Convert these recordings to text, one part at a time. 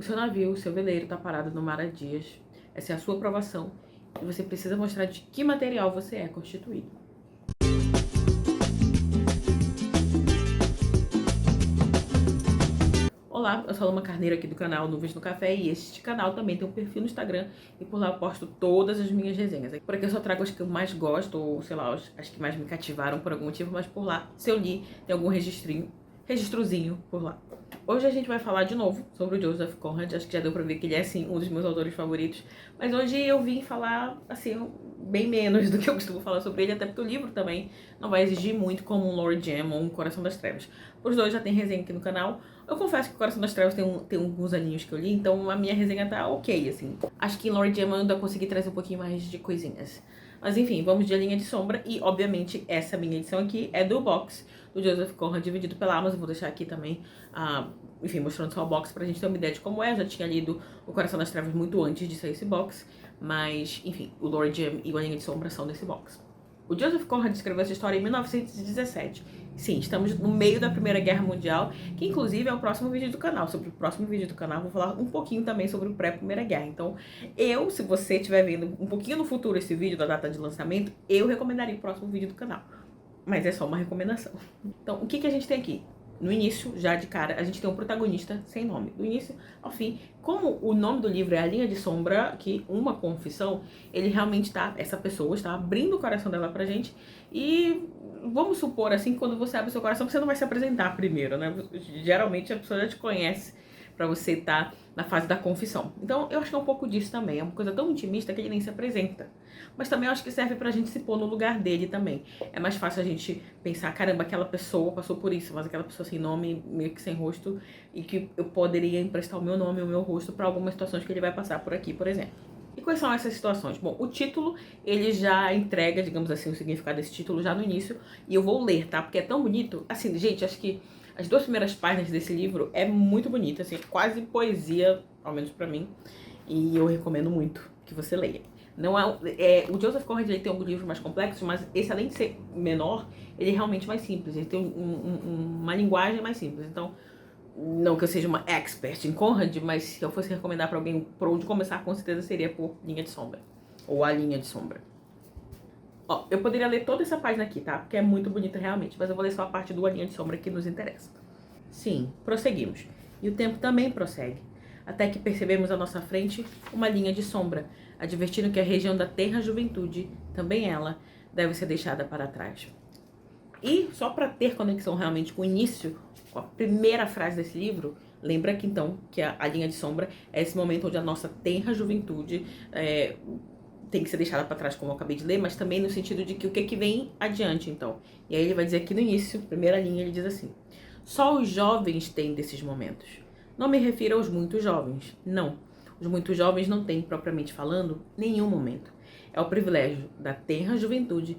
O seu navio, o seu veleiro tá parado no mar há dias. Essa é a sua aprovação e você precisa mostrar de que material você é constituído. Olá, eu sou a Luma Carneiro aqui do canal Nuvens no Café e este canal também tem um perfil no Instagram e por lá eu posto todas as minhas resenhas. Por aqui eu só trago as que eu mais gosto ou, sei lá, as que mais me cativaram por algum motivo, mas por lá, se eu li, tem algum registrozinho por lá. Hoje a gente vai falar de novo sobre o Joseph Conrad, acho que já deu pra ver que ele é, assim, um dos meus autores favoritos, mas hoje eu vim falar, assim, bem menos do que eu costumo falar sobre ele, até porque o livro também não vai exigir muito como um Lord Jam ou um Coração das Trevas. Os dois já tem resenha aqui no canal. Eu confesso que o Coração das Trevas tem alguns aninhos que eu li, então a minha resenha tá ok, assim. Acho que em Lord Jam eu ainda consegui trazer um pouquinho mais de coisinhas. Mas enfim, vamos de A Linha de Sombra e, obviamente, essa minha edição aqui é do box do Joseph Conrad, dividido pela Amazon. Vou deixar aqui também, enfim, mostrando só o box pra gente ter uma ideia de como é. Eu já tinha lido O Coração das Trevas muito antes de sair esse box, mas, enfim, o Lord Jam e o A Linha de Sombra são desse box. O Joseph Conrad escreveu essa história em 1917. Sim, estamos no meio da Primeira Guerra Mundial, que inclusive é o próximo vídeo do canal. Sobre o próximo vídeo do canal, vou falar um pouquinho também sobre o pré-Primeira Guerra. Então, se você estiver vendo um pouquinho no futuro esse vídeo da data de lançamento, eu recomendaria o próximo vídeo do canal. Mas é só uma recomendação. Então, o que a gente tem aqui? No início, já de cara, a gente tem um protagonista sem nome. Do início ao fim, como o nome do livro é A Linha de Sombra, que uma confissão, ele realmente essa pessoa está abrindo o coração dela pra gente. E vamos supor, assim, que quando você abre o seu coração, você não vai se apresentar primeiro, né? Geralmente a pessoa já te conhece pra você estar na fase da confissão. Então, eu acho que é um pouco disso também. É uma coisa tão intimista que ele nem se apresenta. Mas também eu acho que serve pra gente se pôr no lugar dele também. É mais fácil a gente pensar, caramba, aquela pessoa passou por isso, mas aquela pessoa sem nome, meio que sem rosto, e que eu poderia emprestar o meu nome e o meu rosto pra algumas situações que ele vai passar por aqui, por exemplo. E quais são essas situações? Bom, o título, ele já entrega, digamos assim, o significado desse título já no início, e eu vou ler, tá? Porque é tão bonito. Assim, gente, acho que as 2 primeiras páginas desse livro é muito bonita, assim, quase poesia, ao menos pra mim, e eu recomendo muito que você leia. Não o Joseph Conrad, ele tem alguns livros mais complexos, mas esse, além de ser menor, ele é realmente mais simples, ele tem uma linguagem mais simples. Então, não que eu seja uma expert em Conrad, mas se eu fosse recomendar pra alguém por onde começar, com certeza seria por Linha de Sombra, ou A Linha de Sombra. Ó, eu poderia ler toda essa página aqui, tá? Porque é muito bonita realmente, mas eu vou ler só a parte do A Linha de Sombra que nos interessa. Sim, prosseguimos. E o tempo também prossegue, até que percebemos à nossa frente uma linha de sombra, advertindo que a região da tenra juventude, também ela, deve ser deixada para trás. E só para ter conexão realmente com o início, com a primeira frase desse livro, lembra que então que a linha de sombra é esse momento onde a nossa tenra juventude tem que ser deixada para trás, como eu acabei de ler, mas também no sentido de que o que vem adiante, então. E aí ele vai dizer aqui no início, primeira linha, ele diz assim: só os jovens têm desses momentos. Não me refiro aos muito jovens, não. Os muito jovens não têm, propriamente falando, nenhum momento. É o privilégio da tenra juventude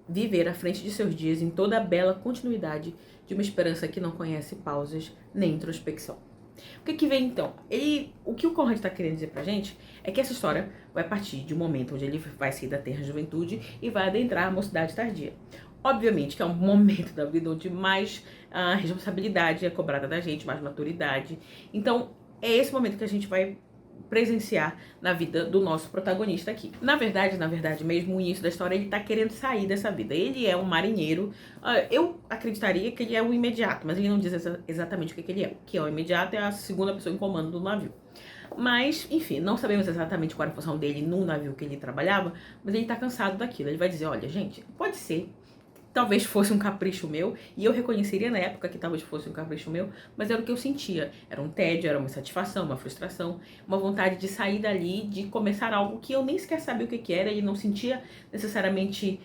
viver à frente de seus dias em toda a bela continuidade de uma esperança que não conhece pausas nem introspecção. O que vem então? O que o Conrad está querendo dizer pra gente é que essa história vai partir de um momento onde ele vai sair da tenra juventude e vai adentrar a mocidade tardia. Obviamente que é um momento da vida onde mais responsabilidade é cobrada da gente, mais maturidade. Então, é esse momento que a gente vai presenciar na vida do nosso protagonista aqui. Na verdade mesmo, o início da história, ele tá querendo sair dessa vida. Ele é um marinheiro. Eu acreditaria que ele é o imediato, mas ele não diz exatamente o que ele é. O que é o imediato é a segunda pessoa em comando do navio. Mas, enfim, não sabemos exatamente qual era a função dele no navio que ele trabalhava, mas ele tá cansado daquilo. Ele vai dizer, olha, gente, pode ser, talvez fosse um capricho meu, e eu reconheceria na época que talvez fosse um capricho meu, mas era o que eu sentia. Era um tédio, era uma insatisfação, uma frustração, uma vontade de sair dali, de começar algo que eu nem sequer sabia o que era, e não sentia necessariamente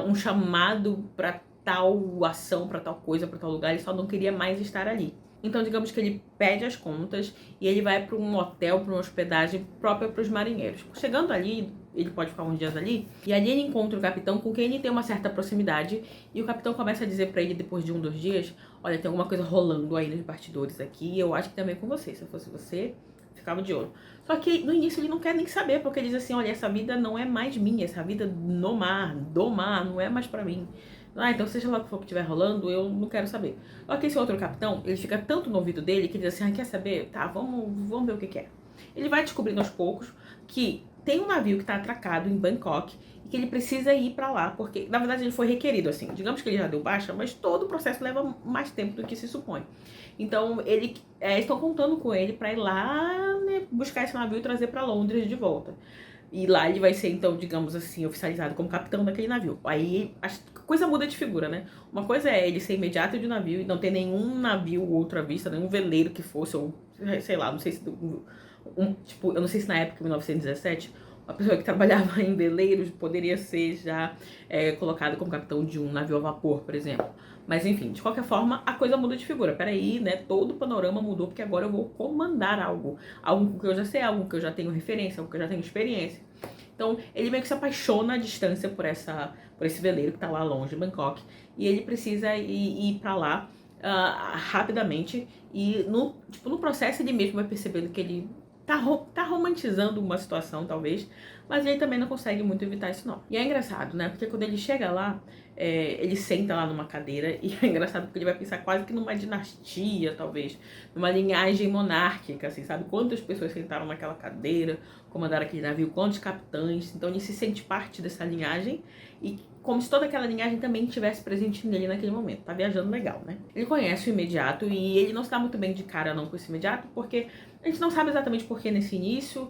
um chamado para tal ação, para tal coisa, para tal lugar, ele só não queria mais estar ali. Então, digamos que ele pede as contas e ele vai para um hotel, para uma hospedagem própria para os marinheiros. Chegando ali, ele pode ficar uns dias ali, e ali ele encontra o capitão, com quem ele tem uma certa proximidade, e o capitão começa a dizer para ele, depois de 2 dias, olha, tem alguma coisa rolando aí nos bastidores aqui, e eu acho que também com você, se eu fosse você, ficava de olho. Só que no início ele não quer nem saber, porque ele diz assim, olha, essa vida não é mais minha, essa vida no mar, do mar, não é mais para mim. Ah, então seja lá o que for que estiver rolando, eu não quero saber. Só que esse outro capitão, ele fica tanto no ouvido dele que ele diz assim, ah, quer saber? Tá, vamos ver o que que é. Ele vai descobrindo aos poucos que tem um navio que tá atracado em Bangkok e que ele precisa ir pra lá, porque, na verdade, ele foi requerido, assim. Digamos que ele já deu baixa, mas todo o processo leva mais tempo do que se supõe. Então, estão contando com ele pra ir lá, né, buscar esse navio e trazer pra Londres de volta. E lá ele vai ser, então, digamos assim, oficializado como capitão daquele navio. Aí a coisa muda de figura, né? Uma coisa é ele ser imediato de navio e não ter nenhum navio ou outra vista, nenhum veleiro que fosse, ou sei lá, não sei se. Tipo, eu não sei se na época, em 1917, uma pessoa que trabalhava em veleiros poderia ser já colocada como capitão de um navio a vapor, por exemplo. Mas enfim, de qualquer forma, a coisa muda de figura. Peraí, né? Todo o panorama mudou porque agora eu vou comandar algo. Algo que eu já sei, algo que eu já tenho referência, algo que eu já tenho experiência. Então, ele meio que se apaixona à distância por esse veleiro que tá lá longe, Bangkok. E ele precisa ir pra lá rapidamente. E no processo ele mesmo vai percebendo que ele tá romantizando uma situação, talvez, mas ele também não consegue muito evitar isso, não. E é engraçado, né? Porque quando ele chega lá, ele senta lá numa cadeira, e é engraçado porque ele vai pensar quase que numa dinastia, talvez, numa linhagem monárquica, assim, sabe? Quantas pessoas sentaram naquela cadeira, comandaram aquele navio, quantos capitães, então ele se sente parte dessa linhagem, e como se toda aquela linhagem também estivesse presente nele naquele momento. Tá viajando legal, né? Ele conhece o imediato, e ele não se dá muito bem de cara, não, com esse imediato, porque a gente não sabe exatamente por que nesse início,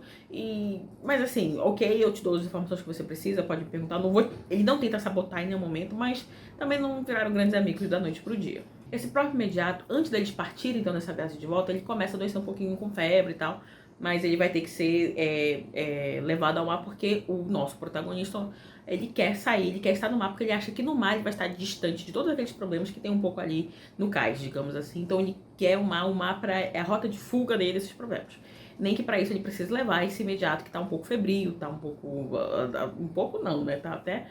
mas assim, ok, eu te dou as informações que você precisa, pode me perguntar. Ele não tenta sabotar em nenhum momento, mas também não viraram grandes amigos da noite pro dia. Esse próprio imediato, antes deles partirem então nessa viagem de volta, ele começa a adoecer um pouquinho com febre e tal, mas ele vai ter que ser levado ao mar porque o nosso protagonista, ele quer sair, ele quer estar no mar porque ele acha que no mar ele vai estar distante de todos aqueles problemas que tem um pouco ali no cais, digamos assim. Então ele quer o mar é a rota de fuga dele desses problemas. Nem que para isso ele precise levar esse imediato que tá um pouco febril, tá um pouco não, né? Tá até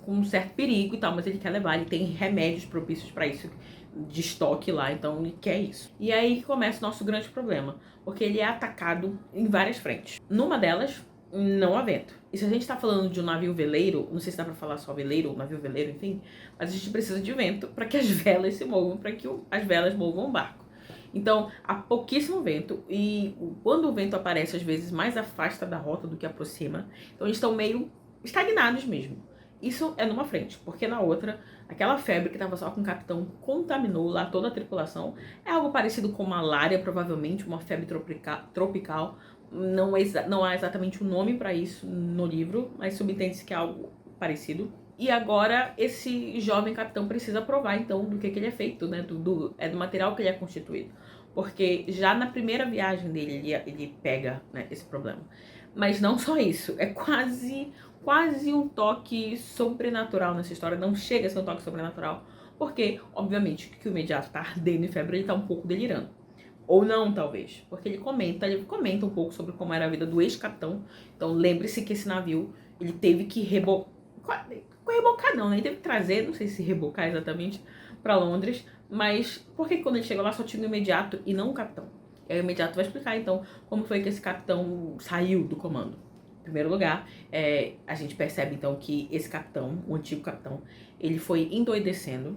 com um certo perigo e tal, mas ele quer levar, ele tem remédios propícios para isso de estoque lá, então ele quer isso. E aí começa o nosso grande problema, porque ele é atacado em várias frentes. Numa delas, não há vento. E se a gente tá falando de um navio veleiro, não sei se dá pra falar só veleiro ou navio veleiro, enfim, mas a gente precisa de vento para que as velas se movam, para que as velas movam o barco. Então, há pouquíssimo vento e quando o vento aparece, às vezes mais afasta da rota do que aproxima. Então, eles estão meio estagnados mesmo. Isso é numa frente, porque na outra, aquela febre que estava só com o capitão contaminou lá toda a tripulação. É algo parecido com malária, provavelmente, uma febre tropical. Não há exatamente um nome para isso no livro, mas subentende-se que é algo parecido. E agora esse jovem capitão precisa provar, então, do que ele é feito, né? Do material que ele é constituído. Porque já na primeira viagem dele, ele pega, né, esse problema. Mas não só isso, é quase um toque sobrenatural nessa história. Não chega a ser um toque sobrenatural, porque, obviamente, que o imediato tá ardendo em febre, ele tá um pouco delirando. Ou não, talvez, porque ele comenta um pouco sobre como era a vida do ex-capitão. Então, lembre-se que esse navio, ele teve que rebocar não, né? Ele teve que trazer, não sei se rebocar exatamente, pra Londres, mas por que quando ele chegou lá só tinha o imediato e não o capitão? E aí o imediato vai explicar, então, como foi que esse capitão saiu do comando. Em primeiro lugar, a gente percebe, então, que esse capitão, o antigo capitão, ele foi endoidecendo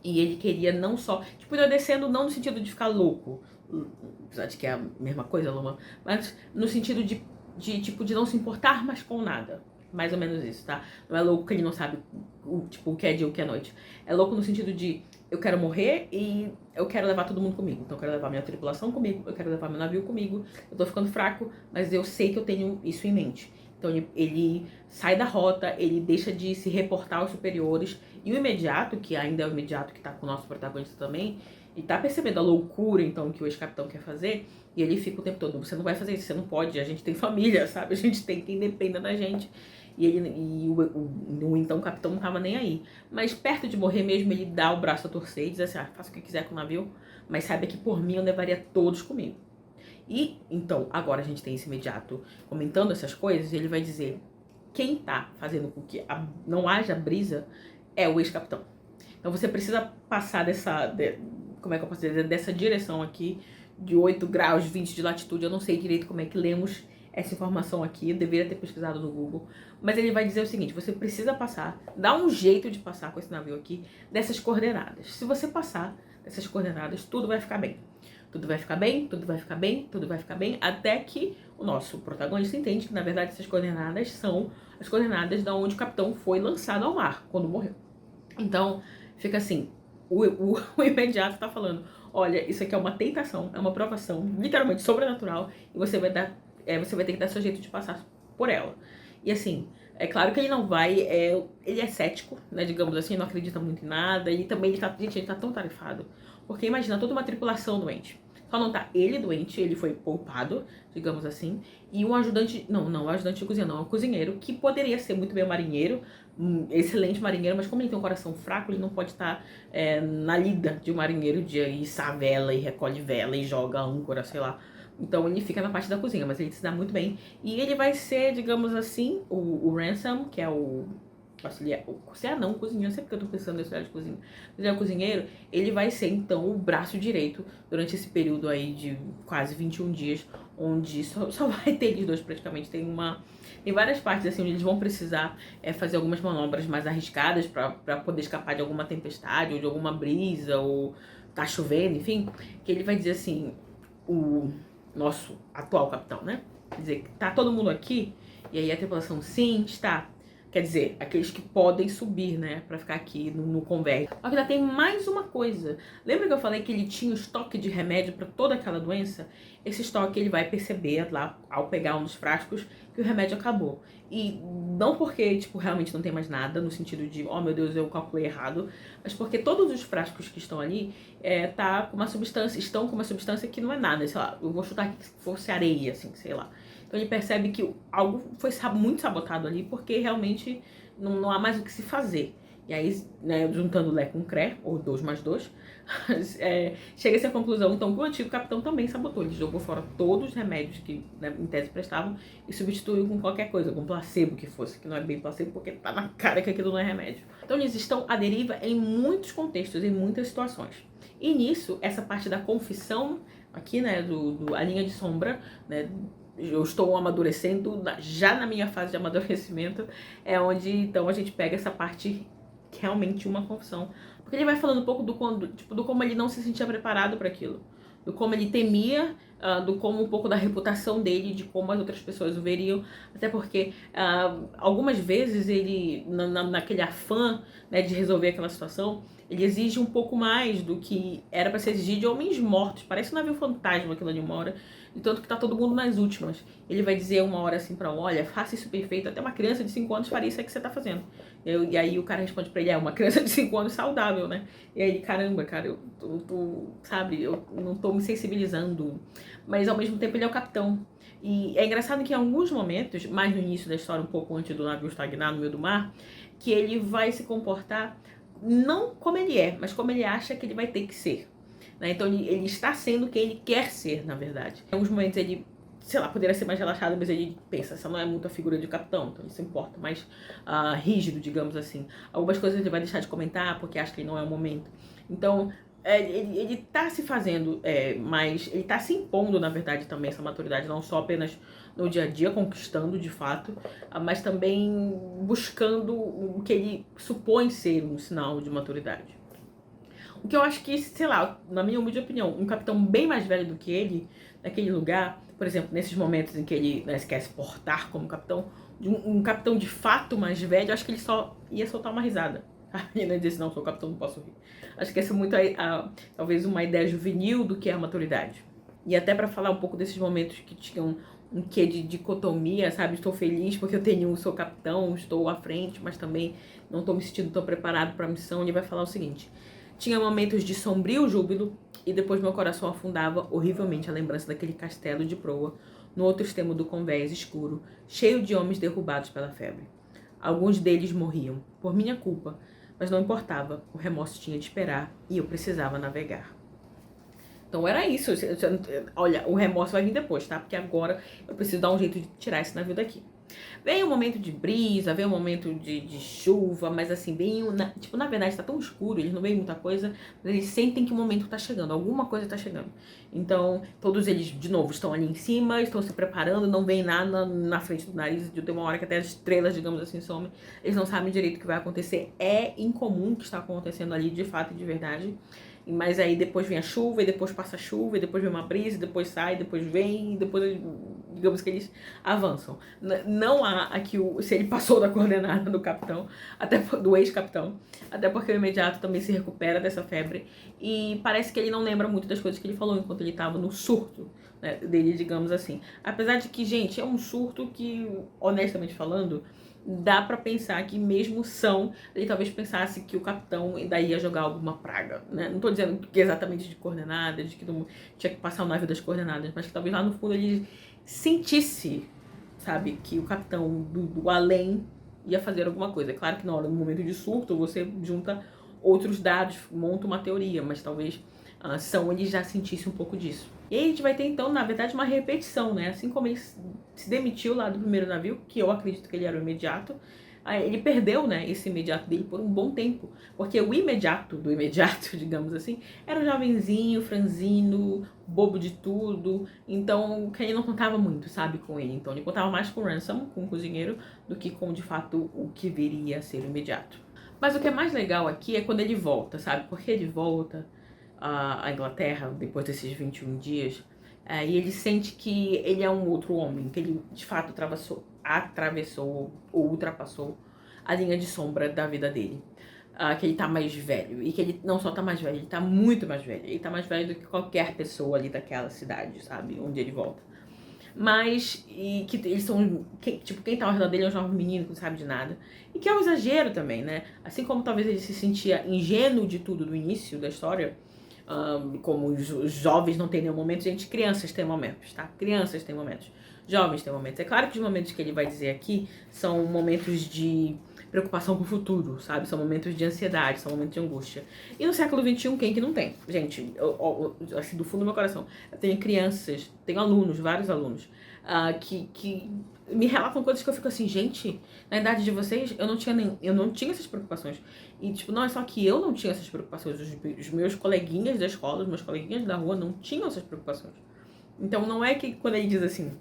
e ele queria não só... Tipo, endoidecendo não no sentido de ficar louco, apesar de que é a mesma coisa, Luma, mas no sentido de não se importar mais com nada. Mais ou menos isso, tá? Não é louco que ele não sabe o que é dia e o que é noite. É louco no sentido de eu quero morrer e eu quero levar todo mundo comigo. Então eu quero levar minha tripulação comigo, eu quero levar meu navio comigo. Eu tô ficando fraco, mas eu sei que eu tenho isso em mente. Então ele sai da rota, ele deixa de se reportar aos superiores. E o imediato, que ainda é o imediato que tá com o nosso protagonista também, e tá percebendo a loucura, então, que o ex-capitão quer fazer, e ele fica o tempo todo, você não vai fazer isso, você não pode, a gente tem família, sabe? A gente tem quem dependa da gente. E o então capitão não tava nem aí. Mas perto de morrer mesmo, ele dá o braço a torcer e diz assim, faça o que quiser com o navio, mas saiba que por mim eu levaria todos comigo. E, então, agora a gente tem esse imediato comentando essas coisas, e ele vai dizer, quem tá fazendo com que não haja brisa é o ex-capitão. Então você precisa passar como é que eu posso dizer, dessa direção aqui, de 8 graus, 20 de latitude, eu não sei direito como é que lemos essa informação aqui, eu deveria ter pesquisado no Google, mas ele vai dizer o seguinte: você precisa passar, dá um jeito de passar com esse navio aqui, dessas coordenadas. Se você passar dessas coordenadas, tudo vai ficar bem. Tudo vai ficar bem, tudo vai ficar bem, tudo vai ficar bem, até que o nosso protagonista entende que, na verdade, essas coordenadas são as coordenadas da onde o capitão foi lançado ao mar, quando morreu. Então, fica assim, o imediato tá falando: olha, isso aqui é uma tentação, é uma provação literalmente sobrenatural, e você vai ter que dar seu jeito de passar por ela. E assim, é claro que ele não vai, ele é cético, né, digamos assim, não acredita muito em nada, e também ele tá tão tarefado, porque imagina toda uma tripulação doente. Só não tá ele doente, ele foi poupado, digamos assim, e um ajudante, não, o ajudante de cozinha não, é um cozinheiro, que poderia ser muito bem um marinheiro, um excelente marinheiro, mas como ele tem um coração fraco, ele não pode estar na lida de um marinheiro de içar vela e recolhe vela e joga âncora, sei lá. Então ele fica na parte da cozinha, mas ele se dá muito bem. E ele vai ser, digamos assim, o Ransom, que é o... não, o cozinheiro, sempre que eu tô pensando nesse área de cozinha. Mas é o cozinheiro, ele vai ser então o braço direito durante esse período aí de quase 21 dias, onde só vai ter eles dois praticamente. Tem várias partes assim onde eles vão precisar fazer algumas manobras mais arriscadas para poder escapar de alguma tempestade ou de alguma brisa, ou tá chovendo, enfim. Que ele vai dizer assim, o nosso atual capitão, né? Quer dizer, tá todo mundo aqui? E aí a tripulação, sim, está. Quer dizer, aqueles que podem subir, né, pra ficar aqui no convés. Só que ainda tem mais uma coisa. Lembra que eu falei que ele tinha um estoque de remédio pra toda aquela doença? Esse estoque ele vai perceber lá, ao pegar um dos frascos, que o remédio acabou. E não porque, tipo, realmente não tem mais nada, no sentido de, oh meu Deus, eu calculei errado, mas porque todos os frascos que estão ali estão com uma substância que não é nada, sei lá, eu vou chutar aqui que fosse areia, assim, sei lá. Então ele percebe que algo foi muito sabotado ali, porque realmente não há mais o que se fazer. E aí, né, juntando Lé com Cré, ou 2 mais 2, chega-se à conclusão, então, que o antigo capitão também sabotou. Ele jogou fora todos os remédios que, né, em tese prestavam e substituiu com qualquer coisa, com placebo que fosse, que não é bem placebo porque tá na cara que aquilo não é remédio. Então eles estão à deriva em muitos contextos, em muitas situações. E nisso, essa parte da confissão, aqui, né, a linha de sombra, né, eu estou amadurecendo, já na minha fase de amadurecimento, é onde então a gente pega essa parte que realmente uma confissão. Porque ele vai falando um pouco do como ele não se sentia preparado para aquilo, do como ele temia, do como um pouco da reputação dele, de como as outras pessoas o veriam, até porque algumas vezes ele, naquele afã, né, de resolver aquela situação, ele exige um pouco mais do que era para ser exigido de homens mortos. Parece um navio fantasma aquilo ali uma hora, de tanto que tá todo mundo nas últimas. Ele vai dizer uma hora assim pra olha, faça isso perfeito, até uma criança de 5 anos faria isso aí que você tá fazendo. E aí o cara responde pra ele, uma criança de 5 anos saudável, né? E aí ele, caramba, cara, eu não tô me sensibilizando. Mas ao mesmo tempo ele é o capitão. E é engraçado que em alguns momentos, mais no início da história, um pouco antes do navio estagnar no meio do mar, que ele vai se comportar não como ele é, mas como ele acha que ele vai ter que ser. Né? Então ele está sendo quem ele quer ser, na verdade. Em alguns momentos ele, sei lá, poderia ser mais relaxado, mas ele pensa, essa não é muito a figura de capitão, então ele se importa, mais rígido, digamos assim. Algumas coisas ele vai deixar de comentar porque acha que não é o momento. Então ele tá se fazendo, mas ele tá se impondo, na verdade, também essa maturidade, não só apenas no dia a dia, conquistando de fato, mas também buscando o que ele supõe ser um sinal de maturidade. O que eu acho que, sei lá, na minha humilde opinião, um capitão bem mais velho do que ele, naquele lugar, por exemplo, nesses momentos em que ele, né, se quer se portar como capitão, um capitão de fato mais velho, acho que ele só ia soltar uma risada. A menina disse, não, sou capitão, não posso rir. Acho que essa é muito, talvez, uma ideia juvenil do que é a maturidade. E até para falar um pouco desses momentos que tinham um quê de dicotomia, sabe? Estou feliz porque sou capitão, estou à frente, mas também não estou me sentindo tão preparado para a missão. Ele vai falar o seguinte: tinha momentos de sombrio júbilo e depois meu coração afundava horrivelmente a lembrança daquele castelo de proa no outro extremo do convés escuro, cheio de homens derrubados pela febre. Alguns deles morriam, por minha culpa, mas não importava, o remorso tinha de esperar e eu precisava navegar. Então era isso, olha, o remorso vai vir depois, tá? Porque agora eu preciso dar um jeito de tirar esse navio daqui. Vem um momento de brisa, vem um momento de chuva, mas assim, tipo, na verdade tá tão escuro, eles não veem muita coisa, mas eles sentem que o momento tá chegando, alguma coisa tá chegando. Então, todos eles, de novo, estão ali em cima, estão se preparando, não veem nada na frente do nariz, de uma hora que até as estrelas, digamos assim, somem, eles não sabem direito o que vai acontecer. É incomum o que está acontecendo ali, de fato e de verdade. Mas aí depois vem a chuva, e depois passa a chuva, e depois vem uma brisa, e depois sai, depois vem, e depois, digamos que eles avançam. Não há aqui se ele passou da coordenada do capitão, até do ex-capitão, até porque o imediato também se recupera dessa febre, e parece que ele não lembra muito das coisas que ele falou enquanto ele estava no surto, né, dele, digamos assim. Apesar de que, gente, é um surto que, honestamente falando, dá pra pensar que mesmo ele talvez pensasse que o capitão ainda ia jogar alguma praga, né? Não tô dizendo que exatamente de coordenadas, de que tinha que passar o navio das coordenadas, mas que talvez lá no fundo ele sentisse, sabe, que o capitão do além ia fazer alguma coisa. É claro que no momento de surto, você junta outros dados, monta uma teoria, mas talvez ele já sentisse um pouco disso. E aí a gente vai ter, então, na verdade, uma repetição, né? Assim como ele se demitiu lá do primeiro navio, que eu acredito que ele era o imediato, ele perdeu, né, esse imediato dele por um bom tempo. Porque o imediato do imediato, digamos assim, era um jovenzinho, franzino, bobo de tudo. Então, que ele não contava muito, sabe, com ele. Então, ele contava mais com o Ransom, com o cozinheiro, do que com, de fato, o que viria a ser o imediato. Mas o que é mais legal aqui é quando ele volta, sabe? Porque ele volta à Inglaterra depois desses 21 dias e ele sente que ele é um outro homem, que ele de fato atravessou ou ultrapassou a linha de sombra da vida dele. Que ele tá mais velho, e que ele não só tá mais velho, ele tá muito mais velho. Ele tá mais velho do que qualquer pessoa ali daquela cidade, sabe? Onde ele volta. Mas, e que eles são, tipo, quem tá ao redor dele é um jovem menino que não sabe de nada. E que é um exagero também, né? Assim como talvez ele se sentia ingênuo de tudo no início da história, como os jovens não têm nenhum momento, gente, crianças têm momentos, tá? Crianças têm momentos, jovens têm momentos. É claro que os momentos que ele vai dizer aqui são momentos de preocupação com o futuro, sabe? São momentos de ansiedade, são momentos de angústia. E no século XXI, quem que não tem? Gente, assim, do fundo do meu coração, eu tenho crianças, tenho alunos, vários alunos, que me relatam coisas que eu fico assim, gente, na idade de vocês, eu não tinha essas preocupações. E, tipo, não é só que eu não tinha essas preocupações, os meus coleguinhas da escola, os meus coleguinhas da rua não tinham essas preocupações. Então, não é que quando ele diz assim,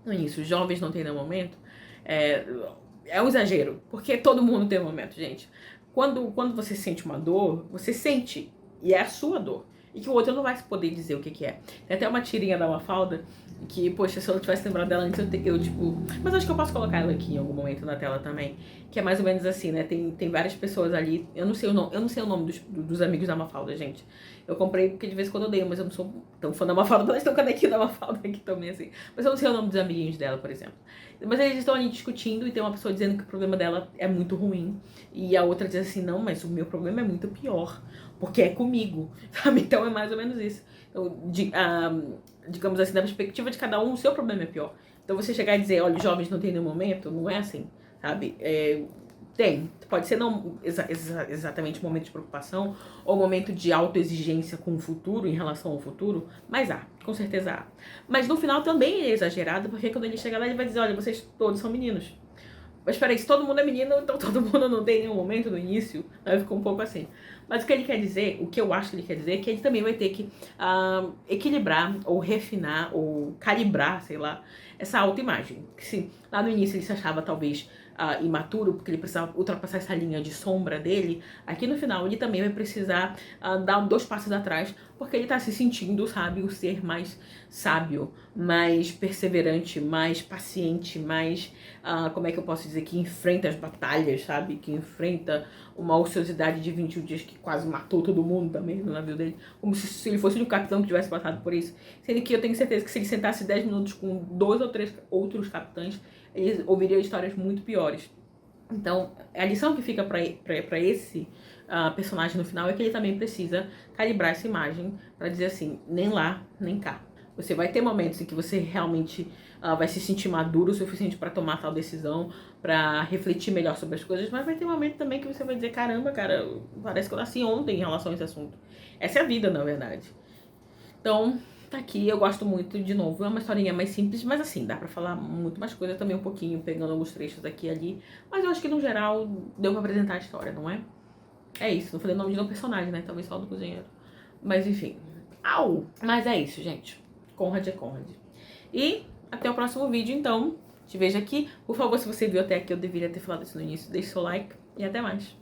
no início, os jovens não têm nenhum momento, é um exagero, porque todo mundo tem um momento, gente. Quando você sente uma dor, você sente, e é a sua dor. E que o outro não vai poder dizer o que é. Tem até uma tirinha da Mafalda, que, poxa, se eu não tivesse lembrado dela antes, eu tipo... Mas acho que eu posso colocar ela aqui em algum momento na tela também. Que é mais ou menos assim, né? Tem várias pessoas ali. Eu não sei o nome dos amigos da Mafalda, gente. Eu comprei porque de vez em quando eu dei, mas eu não sou tão fã da Mafalda. Elas estão canequinha da Mafalda aqui também, assim. Mas eu não sei o nome dos amiguinhos dela, por exemplo. Mas eles estão ali discutindo e tem uma pessoa dizendo que o problema dela é muito ruim. E a outra diz assim, não, mas o meu problema é muito pior. Porque é comigo, sabe? Então é mais ou menos isso. Então, digamos assim, da perspectiva de cada um, o seu problema é pior. Então você chegar e dizer, olha, os jovens não têm nenhum momento, não é assim, sabe? Pode ser não exatamente um momento de preocupação ou um momento de autoexigência com o futuro, em relação ao futuro, mas com certeza há. Mas no final também é exagerado, porque quando ele chega lá, ele vai dizer, olha, vocês todos são meninos. Mas peraí, se todo mundo é menino, então todo mundo não tem nenhum momento no início, aí ficou um pouco assim. Mas o que ele quer dizer, o que eu acho que ele quer dizer, é que ele também vai ter que equilibrar, ou refinar, ou calibrar, sei lá, essa autoimagem. Se lá no início ele se achava talvez imaturo, porque ele precisava ultrapassar essa linha de sombra dele, aqui no final ele também vai precisar dar 2 passos atrás, porque ele tá se sentindo, sabe, o ser mais sábio, mais perseverante, mais paciente, mais, como é que eu posso dizer, que enfrenta as batalhas, sabe, que enfrenta uma ociosidade de 21 dias que quase matou todo mundo também no navio dele, como se ele fosse um capitão que tivesse passado por isso, sendo que eu tenho certeza que se ele sentasse 10 minutos com 2 ou 3 outros capitães, ele ouviria histórias muito piores. Então, a lição que fica para esse personagem no final é que ele também precisa calibrar essa imagem para dizer assim, nem lá, nem cá. Você vai ter momentos em que você realmente vai se sentir maduro o suficiente para tomar tal decisão, para refletir melhor sobre as coisas, mas vai ter momento também que você vai dizer, caramba, cara, parece que eu nasci ontem em relação a esse assunto. Essa é a vida, na verdade. Então, tá aqui. Eu gosto muito, de novo, é uma historinha mais simples, mas assim, dá pra falar muito mais coisa também um pouquinho, pegando alguns trechos aqui e ali. Mas eu acho que no geral deu pra apresentar a história, não é? É isso, não falei o nome de nenhum personagem, né? Talvez só do cozinheiro. Mas enfim. Au! Mas é isso, gente. Conrad é Conrad. E até o próximo vídeo, então. Te vejo aqui. Por favor, se você viu até aqui, eu deveria ter falado isso no início. Deixe seu like e até mais.